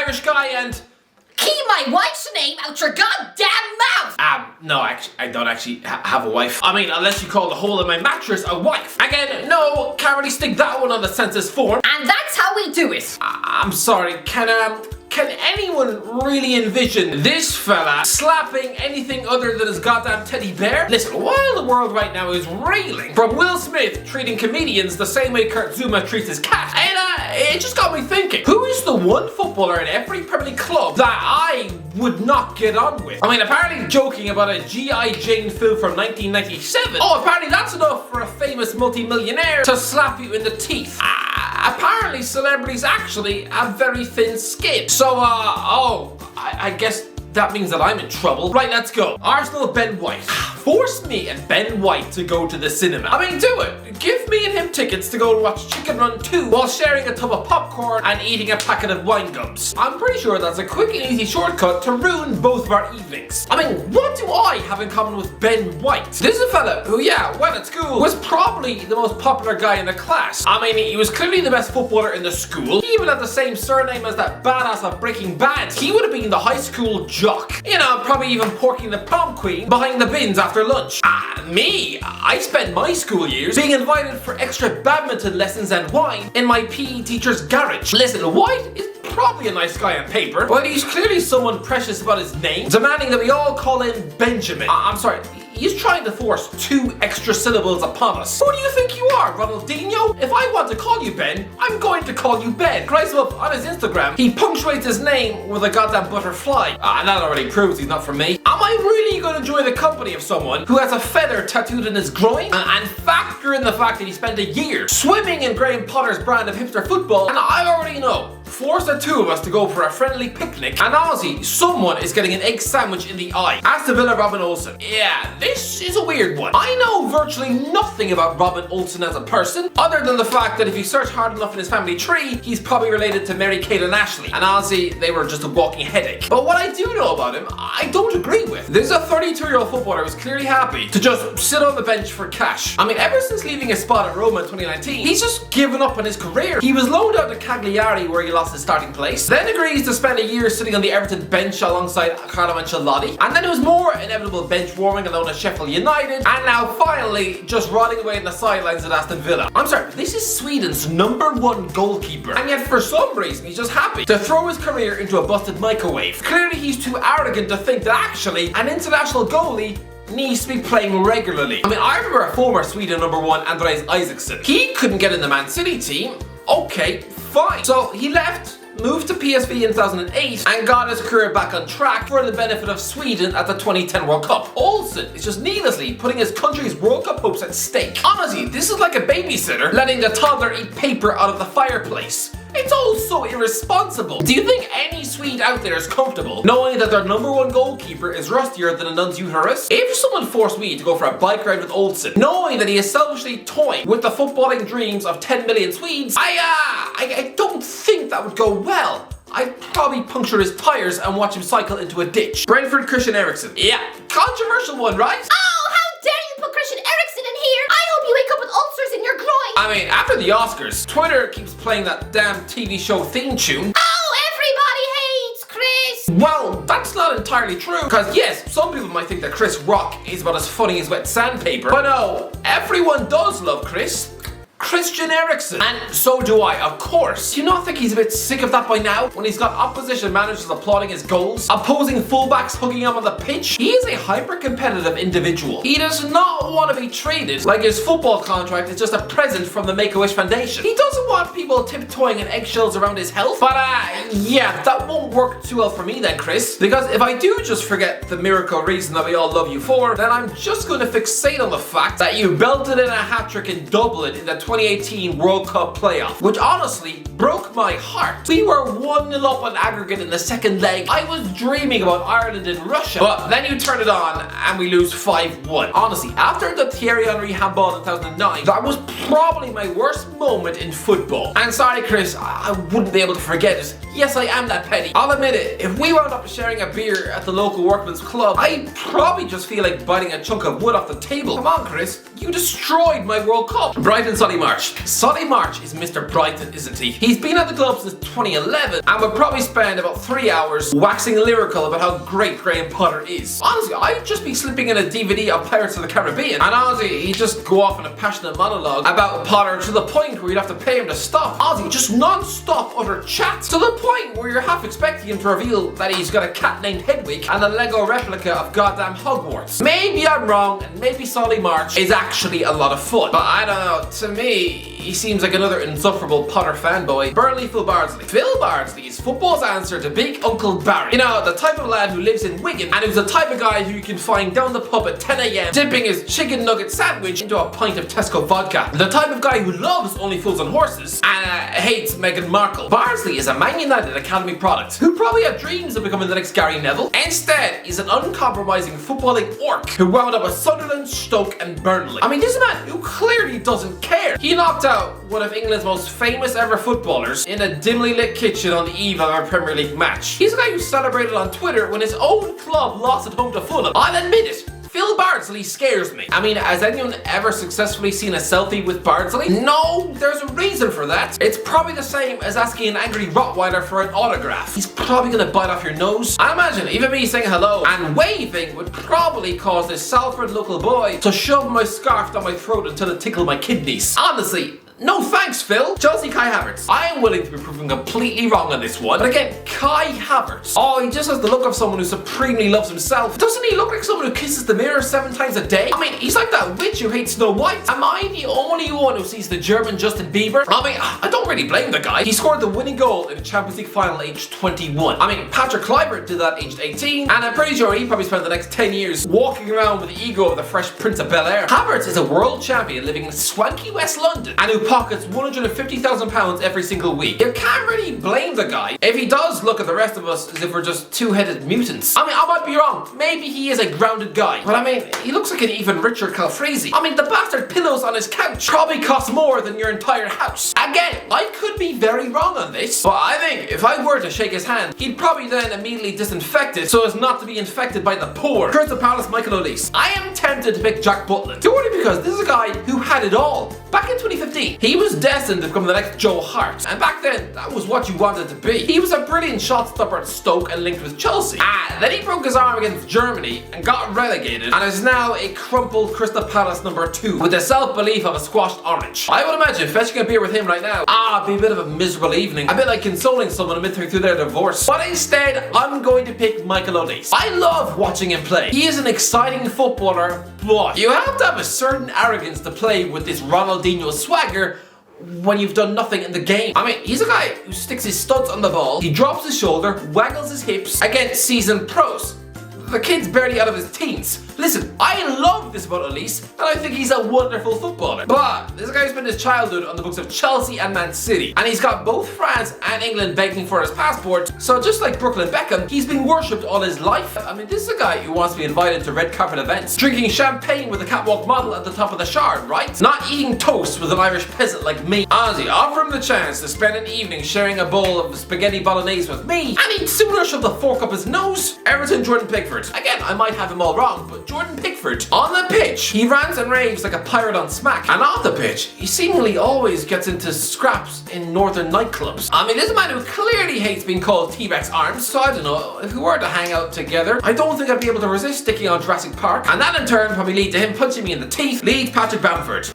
Irish guy and... Keep my wife's name out your goddamn mouth! No, actually, I don't actually have a wife. I mean, unless you call the hole in my mattress a wife. Again, no, can't really stick that one on the census form. And that's how we do it. I'm sorry, can anyone really envision this fella slapping anything other than his goddamn teddy bear? Listen, while the world right now is reeling from Will Smith treating comedians the same way Kurt Zuma treats his cat, it just got me thinking, who is the one footballer in every Premier League club that I would not get on with? I mean, apparently joking about a G.I. Jane film from 1997. Oh, apparently that's enough for a famous multi-millionaire to slap you in the teeth. Apparently celebrities actually have very thin skin. So, I guess that means that I'm in trouble. Right, let's go. Arsenal Ben White. Force me and Ben White to go to the cinema. I mean, do it. Give me and him tickets to go and watch Chicken Run 2 while sharing a tub of popcorn and eating a packet of wine gums. I'm pretty sure that's a quick and easy shortcut to ruin both of our evenings. I mean, what do I have in common with Ben White? This is a fella who, when at school, was probably the most popular guy in the class. I mean, he was clearly the best footballer in the school. He even had the same surname as that badass of Breaking Bad. He would have been the high school jock. You know, probably even porking the prom queen behind the bins after lunch. Me, I spent my school years being invited for extra badminton lessons and wine in my PE teacher's garage. Listen, White is probably a nice guy on paper, but he's clearly someone precious about his name, demanding that we all call him Benjamin. I'm sorry. He's trying to force 2 extra syllables upon us. Who do you think you are, Ronaldinho? If I want to call you Ben, I'm going to call you Ben. Cries him up on his Instagram. He punctuates his name with a goddamn butterfly. And that already proves he's not for me. Am I really going to join the company of someone who has a feather tattooed in his groin? And factor in the fact that he spent a year swimming in Graham Potter's brand of hipster football, and I already know. Force the 2 of us to go for a friendly picnic, and honestly, someone is getting an egg sandwich in the eye. Aston Villa Robin Olsen. Yeah, this is a weird one. I know virtually nothing about Robin Olsen as a person, other than the fact that if you search hard enough in his family tree, he's probably related to Mary-Kate and Ashley. And honestly, they were just a walking headache. But what I do know about him, I don't agree with. There's a 32-year-old footballer who's clearly happy to just sit on the bench for cash. I mean, ever since leaving his spot at Roma in 2019, he's just given up on his career. He was loaned out to Cagliari where he lost his starting place, then agrees to spend a year sitting on the Everton bench alongside Carlo Ancelotti, and then it was more inevitable bench warming alone at Sheffield United, and now finally just rotting away in the sidelines at Aston Villa. I'm sorry, this is Sweden's #1 goalkeeper, and yet for some reason he's just happy to throw his career into a busted microwave. Clearly he's too arrogant to think that actually an international goalie needs to be playing regularly. I mean, I remember a former Sweden #1, Andreas Isaksson. He couldn't get in the Man City team. Okay, fine. So he left, moved to PSV in 2008, and got his career back on track for the benefit of Sweden at the 2010 World Cup. Olsen is just needlessly putting his country's World Cup hopes at stake. Honestly, this is like a babysitter letting the toddler eat paper out of the fireplace. It's all so irresponsible. Do you think any Swede out there is comfortable knowing that their #1 goalkeeper is rustier than a nun's uterus? If someone forced me to go for a bike ride with Olsen, knowing that he is selfishly toying with the footballing dreams of 10 million Swedes, I don't think that would go well. I'd probably puncture his tires and watch him cycle into a ditch. Brentford Christian Eriksen. Yeah, controversial one, right? Oh, how dare you put Christian Eriksen in here? I hope you wake up with ulcers in your groin. I mean, after the Oscars, Twitter keeps playing that damn TV show theme tune. Oh, everybody hates Chris. Well, that's not entirely true, because yes, some people might think that Chris Rock is about as funny as wet sandpaper, but no, everyone does love Christian Eriksen. And so do I, of course. Do you not think he's a bit sick of that by now? When he's got opposition managers applauding his goals, opposing fullbacks hugging him on the pitch? He is a hyper-competitive individual. He does not want to be treated like his football contract is just a present from the Make-A-Wish Foundation. He doesn't want people tiptoeing in eggshells around his health. But yeah, that won't work too well for me then, Chris. Because if I do just forget the miracle reason that we all love you for, then I'm just going to fixate on the fact that you belted in a hat-trick in Dublin in the 2018 World Cup playoff, which honestly broke my heart. We were 1-0 up on aggregate in the second leg. I was dreaming about Ireland and Russia, but then you turn it on and we lose 5-1. Honestly, after the Thierry Henry handball in 2009, that was probably my worst moment in football. And sorry Chris, I wouldn't be able to forget it. Yes, I am that petty. I'll admit it, if we wound up sharing a beer at the local workman's club, I'd probably just feel like biting a chunk of wood off the table. Come on Chris, You destroyed my World Cup. Brighton Solly March. Solly March is Mr. Brighton, isn't he? He's been at the club since 2011 and would probably spend about 3 hours waxing lyrical about how great Graham Potter is. Honestly, I'd just be slipping in a DVD of Pirates of the Caribbean, and honestly, he'd just go off in a passionate monologue about Potter to the point where you'd have to pay him to stop. Honestly, just non-stop utter chat to the point where you're half expecting him to reveal that he's got a cat named Hedwig and a Lego replica of goddamn Hogwarts. Maybe I'm wrong, and maybe Solly March is actually a lot of fun, but I don't know, to me, he seems like another insufferable Potter fanboy. Burnley Phil Bardsley. Phil Bardsley is football's answer to Big Uncle Barry. You know, the type of lad who lives in Wigan and who's the type of guy who you can find down the pub at 10 AM dipping his chicken nugget sandwich into a pint of Tesco vodka. The type of guy who loves Only Fools and Horses and hates Meghan Markle. Bardsley is a Man United Academy product who probably had dreams of becoming the next Gary Neville. Instead, he's an uncompromising footballing orc who wound up with Sunderland, Stoke and Burnley. I mean, this is a man who clearly doesn't care. He knocked out one of England's most famous ever footballers in a dimly lit kitchen on the eve of our Premier League match. He's a guy who celebrated on Twitter when his own club lost at home to Fulham. I'll admit it. Phil Bardsley scares me. I mean, has anyone ever successfully seen a selfie with Bardsley? No, there's a reason for that. It's probably the same as asking an angry Rottweiler for an autograph. He's probably gonna bite off your nose. I imagine even me saying hello and waving would probably cause this Salford local boy to shove my scarf down my throat until it tickled my kidneys. Honestly, no thanks, Phil. Chelsea Kai Havertz. I am willing to be proven completely wrong on this one. But again, Kai Havertz. Oh, he just has the look of someone who supremely loves himself. Doesn't he look like someone who kisses the mirror 7 times a day? I mean, he's like that witch who hates Snow White. Am I the only one who sees the German Justin Bieber? I mean, I don't really blame the guy. He scored the winning goal in the Champions League final aged 21. I mean, Patrick Kluivert did that aged 18. And I'm pretty sure he probably spent the next 10 years walking around with the ego of the Fresh Prince of Bel-Air. Havertz is a world champion living in swanky West London and who pockets £150,000 every single week. You can't really blame the guy if he does look at the rest of us as if we're just two-headed mutants. I mean, I might be wrong. Maybe he is a grounded guy. But I mean, he looks like an even richer Calfreezy. I mean, the bastard pillows on his couch probably cost more than your entire house. Again, I could be very wrong on this, but I think if I were to shake his hand, he'd probably then immediately disinfect it so as not to be infected by the poor. Crystal Palace, Michael Odis. I am tempted to pick Jack Butland. Purely because this is a guy who had it all. Back in 2015, he was destined to become the next Joe Hart, and back then, that was what you wanted to be. He was a brilliant shot stopper at Stoke and linked with Chelsea. Then he broke his arm against Germany and got relegated, and is now a crumpled Crystal Palace number 2 with the self-belief of a squashed orange. I would imagine fetching a beer with him right now, be a bit of a miserable evening. A bit like consoling someone midway through their divorce. But instead, I'm going to pick Michael Odis. I love watching him play. He is an exciting footballer, but you have to have a certain arrogance to play with this Ronaldinho swagger when you've done nothing in the game. I mean, he's a guy who sticks his studs on the ball, he drops his shoulder, waggles his hips against seasoned pros. The kid's barely out of his teens. Listen, I love this about Elise, and I think he's a wonderful footballer. But this guy spent his childhood on the books of Chelsea and Man City, and he's got both France and England begging for his passport, so just like Brooklyn Beckham, he's been worshipped all his life. I mean, this is a guy who wants to be invited to red carpet events, drinking champagne with a catwalk model at the top of the shard, right? Not eating toast with an Irish peasant like me. Honestly, offer him the chance to spend an evening sharing a bowl of spaghetti bolognese with me, and he'd sooner shove the fork up his nose. Everton Jordan Pickford. Again, I might have him all wrong, but Jordan Pickford, on the pitch, he rants and raves like a pirate on smack. And off the pitch, he seemingly always gets into scraps in northern nightclubs. I mean, this is a man who clearly hates being called T-Rex arms, so I don't know, if we were to hang out together, I don't think I'd be able to resist sticking on Jurassic Park. And that in turn probably lead to him punching me in the teeth. Lead Patrick Bamford.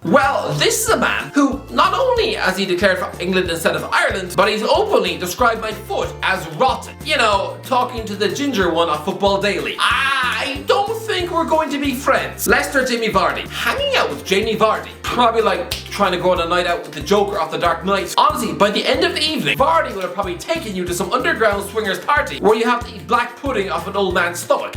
Well, this is a man who not only has he declared for England instead of Ireland, but he's openly described my foot as rotten. You know, talking to the ginger one on Football Daily. I don't think we're going to be friends. Leicester Jamie Vardy. Hanging out with Jamie Vardy. Probably like trying to go on a night out with the Joker off the Dark Knight. Honestly, by the end of the evening, Vardy would have probably taken you to some underground swingers party where you have to eat black pudding off an old man's stomach.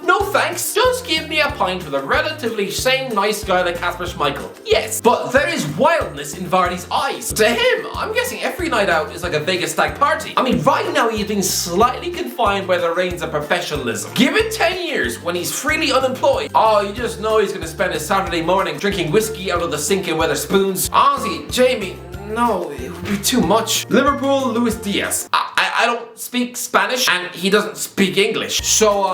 No thanks. Just give me a pint with a relatively sane, nice guy like Kasper Schmeichel. Yes, but there is wildness in Vardy's eyes. To him, I'm guessing every night out is like a Vegas stag party. I mean, right now he's being slightly confined by the reins of professionalism. Give it 10 years when he's freely unemployed. You just know he's gonna spend his Saturday morning drinking whiskey out of the sink in weather spoons. Honestly, Jamie, no, it would be too much. Liverpool, Luis Diaz. I don't speak Spanish and he doesn't speak English. So,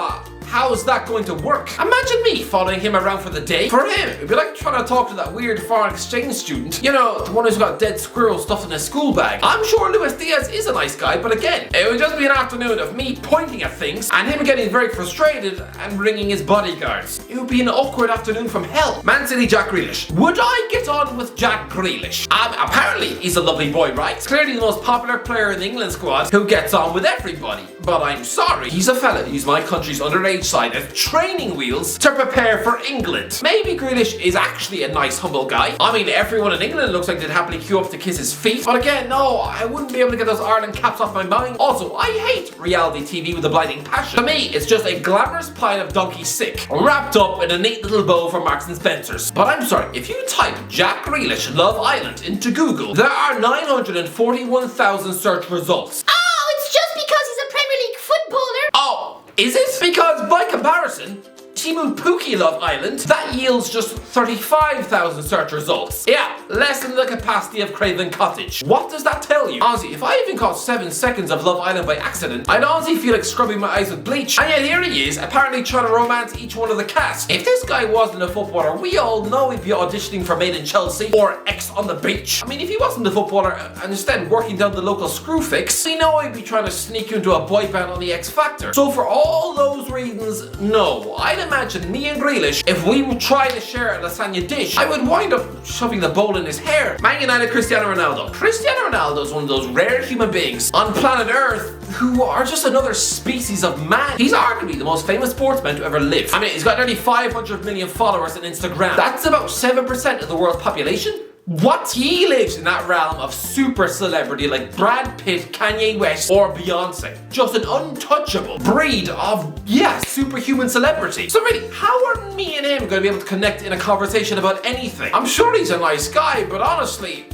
how is that going to work? Imagine me following him around for the day. For him, it'd be like trying to talk to that weird foreign exchange student. You know, the one who's got dead squirrels stuffed in his school bag. I'm sure Luis Diaz is a nice guy, but again, it would just be an afternoon of me pointing at things and him getting very frustrated and ringing his bodyguards. It would be an awkward afternoon from hell. Man City Jack Grealish. Would I get on with Jack Grealish? Apparently he's a lovely boy, right? Clearly the most popular player in the England squad who gets on with everybody. But I'm sorry, he's a fella who's my country's underage side as training wheels to prepare for England. Maybe Grealish is actually a nice, humble guy. I mean, everyone in England looks like they'd happily queue up to kiss his feet. But again, no, I wouldn't be able to get those Ireland caps off my mind. Also, I hate reality TV with a blinding passion. To me, it's just a glamorous pile of donkey sick, wrapped up in a neat little bow from Marks and Spencer's. But I'm sorry, if you type Jack Grealish Love Island into Google, there are 941,000 search results. Oh, it's just because he's a Premier League footballer. Oh, is it? Because by comparison, Timu Pukki Love Island, that yields just 35,000 search results. Yeah, less than the capacity of Craven Cottage. What does that tell you? Honestly, if I even caught 7 seconds of Love Island by accident, I'd honestly feel like scrubbing my eyes with bleach. And yet here he is, apparently trying to romance each one of the cast. If this guy wasn't a footballer, we all know he'd be auditioning for Made in Chelsea or X on the Beach. I mean, if he wasn't a footballer and instead working down the local screw fix, we know he'd be trying to sneak into a boy band on the X Factor. So for all those reasons, no. I'd imagine me and Grealish, if we would try to share a lasagna dish, I would wind up shoving the bowl in his hair. Man United Cristiano Ronaldo. Cristiano Ronaldo is one of those rare human beings on planet Earth who are just another species of man. He's arguably the most famous sportsman to ever live. I mean, he's got nearly 500 million followers on Instagram. That's about 7% of the world's population. What? He lives in that realm of super celebrity like Brad Pitt, Kanye West, or Beyonce. Just an untouchable breed of, yeah, superhuman celebrity. So really, how are me and him going to be able to connect in a conversation about anything? I'm sure he's a nice guy, but honestly,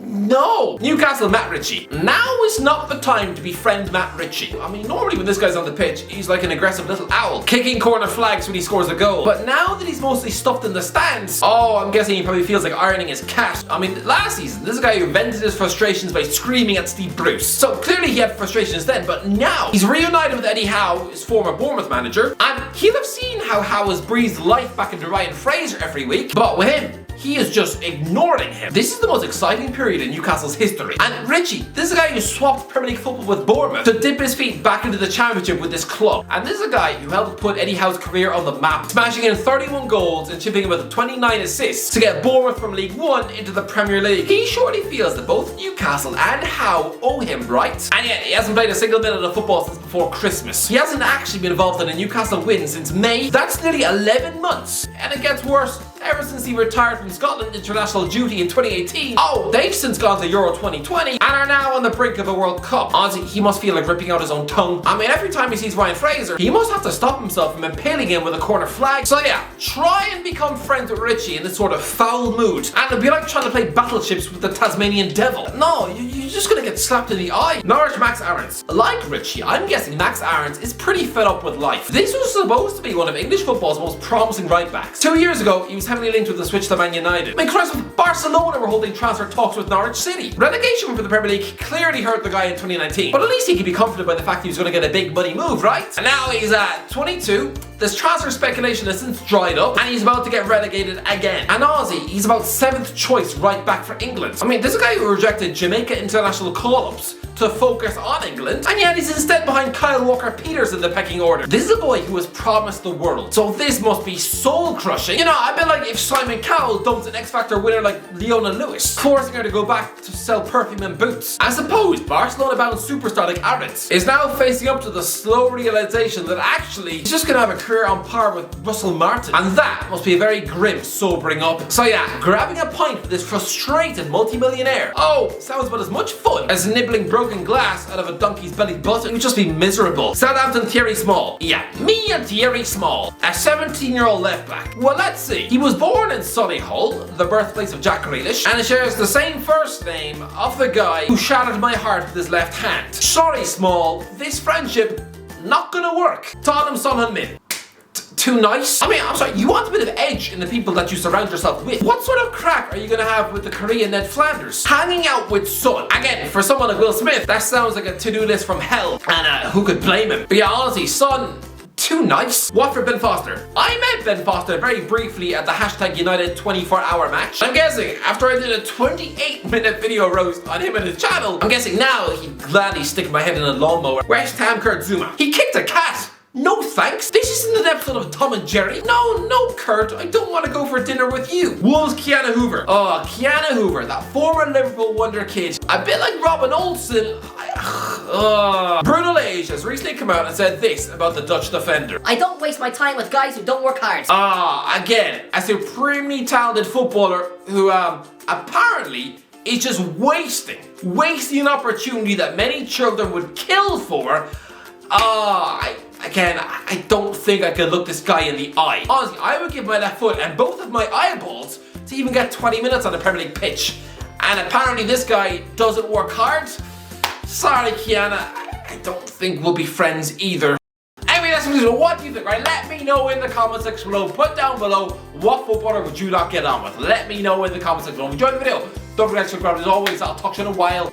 no. Newcastle Matt Ritchie. Now is not the time to befriend Matt Ritchie. I mean, normally when this guy's on the pitch, he's like an aggressive little owl, kicking corner flags when he scores a goal. But now that he's mostly stuffed in the stands, oh, I'm guessing he probably feels like ironing his cat. I mean, last season, this guy vented his frustrations by screaming at Steve Bruce. So clearly he had frustrations then, but now he's reunited with Eddie Howe, his former Bournemouth manager, and he'll have seen how Howe has breathed life back into Ryan Fraser every week. But with him, he is just ignoring him. This is the most exciting period in Newcastle's history. And Richie, this is a guy who swapped Premier League football with Bournemouth to dip his feet back into the championship with this club. And this is a guy who helped put Eddie Howe's career on the map, smashing in 31 goals and chipping in with 29 assists to get Bournemouth from League One into the Premier League. He surely feels that both Newcastle and Howe owe him, right? And yet, he hasn't played a single minute of football since before Christmas. He hasn't actually been involved in a Newcastle win since May. That's nearly 11 months. And it gets worse. Ever since he retired from Scotland international duty in 2018, oh, they've since gone to Euro 2020 and are now on the brink of a World Cup. Honestly, he must feel like ripping out his own tongue. I mean, every time he sees Ryan Fraser, he must have to stop himself from impaling him with a corner flag. So yeah, try and become friends with Richie in this sort of foul mood, and it'll be like trying to play battleships with the Tasmanian devil. No, you're just gonna get slapped in the eye. Norwich Max Aarons. Like Richie, I'm guessing Max Aarons is pretty fed up with life. This was supposed to be one of English football's most promising right backs. 2 years ago, he was heavily linked with the switch to Man United. I mean, Christ, with Barcelona were holding transfer talks with Norwich City. Relegation for the Premier League clearly hurt the guy in 2019, but at least he could be comforted by the fact he was going to get a big money move, right? And now he's at 22. This transfer speculation has since dried up, and he's about to get relegated again. And Aussie, he's about 7th choice right back for England. I mean, this is a guy who rejected Jamaica international call-ups to focus on England, and yet he's instead behind Kyle Walker-Peters in the pecking order. This is a boy who was promised the world, so this must be soul-crushing. You know, I bet like if Simon Cowell dumped an X Factor winner like Leona Lewis, forcing her to go back to sell perfume and boots. I suppose Barcelona-bound superstar like Aarons is now facing up to the slow realization that actually he's just gonna have a career on par with Russell Martin, and that must be a very grim, sobering up. So yeah, grabbing a pint for this frustrated multi-millionaire, oh, sounds about as much fun as nibbling broken glass out of a donkey's belly button. It would just be miserable. Southampton Thierry Small. Yeah, me and Thierry Small, a 17-year-old left back. Well, let's see. He was born in Solihull, the birthplace of Jack Grealish, and shares the same first name of the guy who shattered my heart with his left hand. Sorry, Small, this friendship not gonna work. Tottenham Son Heung-min. Too nice? I mean, I'm sorry, you want a bit of edge in the people that you surround yourself with. What sort of crack are you gonna have with the Korean Ned Flanders? Hanging out with Son. Again, for someone like Will Smith, that sounds like a to-do list from hell. And who could blame him? But yeah, honestly, Son, too nice. Watford Ben Foster. I met Ben Foster very briefly at the hashtag United 24-hour match. I'm guessing after I did a 28-minute video roast on him and his channel, I'm guessing now he'd gladly stick my head in a lawnmower. West Ham Kurt Zuma. He kicked a cat. No thanks. This isn't an episode of Tom and Jerry. No, Kurt, I don't want to go for dinner with you. Wolves Keanu Hoover. Oh, Keanu Hoover, that former Liverpool wonder kid. A bit like Robin Olsen. Bruno Lage has recently come out and said this about the Dutch defender. I don't waste my time with guys who don't work hard. Again, a supremely talented footballer who, apparently is just wasting an opportunity that many children would kill for. I don't think I could look this guy in the eye. Honestly, I would give my left foot and both of my eyeballs to even get 20 minutes on a Premier League pitch. And apparently this guy doesn't work hard. Sorry, Kiana, I don't think we'll be friends either. Anyway, that's what do you think, right? Let me know in the comment section below. Put down below what footballer would you not get on with. Let me know in the comment section below. If you enjoyed the video, don't forget to subscribe as always. I'll talk to you in a while.